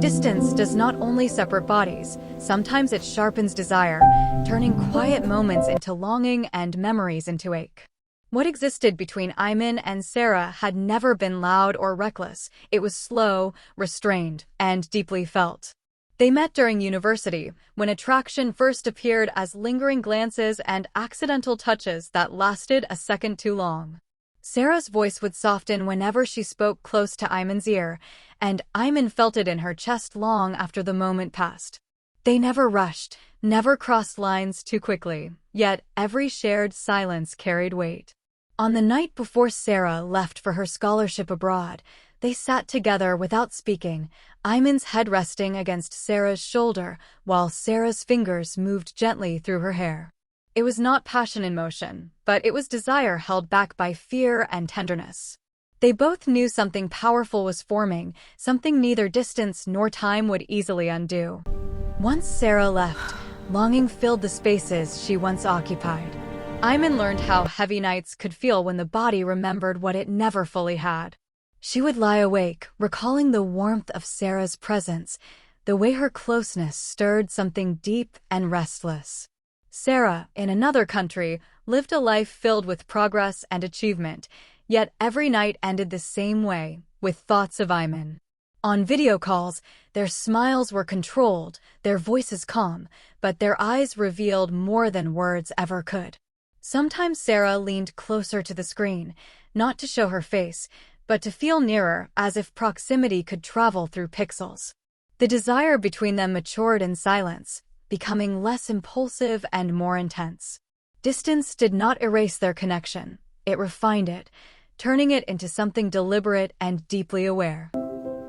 Distance does not only separate bodies, sometimes it sharpens desire, turning quiet moments into longing and memories into ache. What existed between Aiman and Sara had never been loud or reckless. It was slow, restrained, and deeply felt. They met during university, when attraction first appeared as lingering glances and accidental touches that lasted a second too long. Sara's voice would soften whenever she spoke close to Aiman's ear, and Aiman felt it in her chest long after the moment passed. They never rushed, never crossed lines too quickly, yet every shared silence carried weight. On the night before Sara left for her scholarship abroad, they sat together without speaking, Aiman's head resting against Sara's shoulder, while Sara's fingers moved gently through her hair. It was not passion in motion, but it was desire held back by fear and tenderness. They both knew something powerful was forming, something neither distance nor time would easily undo. Once Sara left, longing filled the spaces she once occupied. Aiman learned how heavy nights could feel when the body remembered what it never fully had. She would lie awake, recalling the warmth of Sara's presence, the way her closeness stirred something deep and restless. Sara, in another country, lived a life filled with progress and achievement, yet every night ended the same way, with thoughts of Aiman. On video calls, their smiles were controlled, their voices calm, but their eyes revealed more than words ever could. Sometimes Sara leaned closer to the screen, not to show her face, but to feel nearer, as if proximity could travel through pixels. The desire between them matured in silence, becoming less impulsive and more intense. Distance did not erase their connection, it refined it, turning it into something deliberate and deeply aware.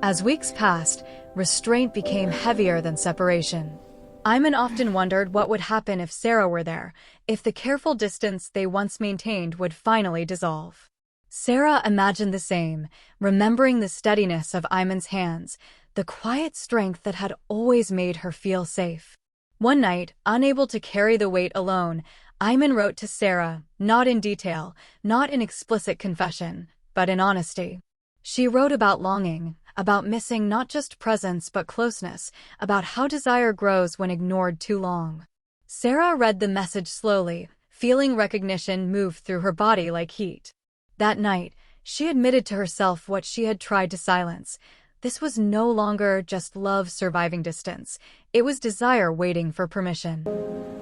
As weeks passed, restraint became heavier than separation. Aiman often wondered what would happen if Sara were there, if the careful distance they once maintained would finally dissolve. Sara imagined the same, remembering the steadiness of Aiman's hands, the quiet strength that had always made her feel safe. One night, unable to carry the weight alone, Aiman wrote to Sara, not in detail, not in explicit confession, but in honesty. She wrote about longing, about missing not just presence but closeness, about how desire grows when ignored too long. Sara read the message slowly, feeling recognition move through her body like heat. That night, she admitted to herself what she had tried to silence. This was no longer just love surviving distance. It was desire waiting for permission.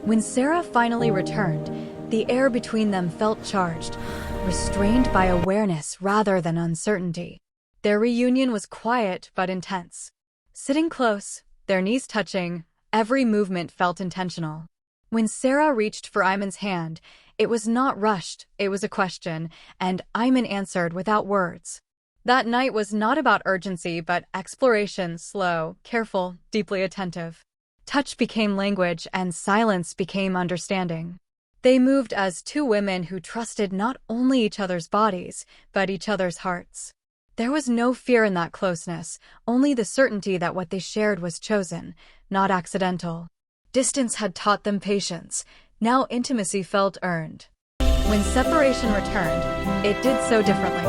When Sara finally returned, the air between them felt charged, restrained by awareness rather than uncertainty. Their reunion was quiet but intense. Sitting close, their knees touching, every movement felt intentional. When Sara reached for Aiman's hand, it was not rushed, it was a question, and Aiman answered without words. That night was not about urgency but exploration, slow, careful, deeply attentive. Touch became language and silence became understanding. They moved as two women who trusted not only each other's bodies, but each other's hearts. There was no fear in that closeness, only the certainty that what they shared was chosen, not accidental. Distance had taught them patience, now intimacy felt earned. When separation returned, it did so differently.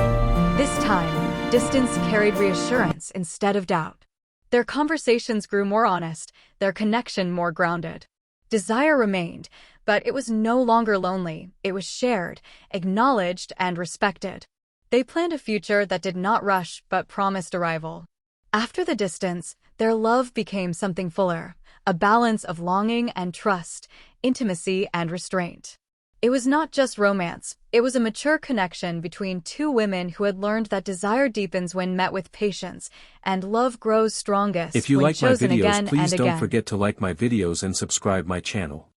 This time, distance carried reassurance instead of doubt. Their conversations grew more honest, their connection more grounded. Desire remained, but it was no longer lonely, it was shared, acknowledged, and respected. They planned a future that did not rush but promised arrival. After the distance, their love became something fuller, a balance of longing and trust, intimacy and restraint. It was not just romance, it was a mature connection between two women who had learned that desire deepens when met with patience, and love grows strongest If you when like my chosen videos, again please and don't again. forget to like my videos and subscribe my channel.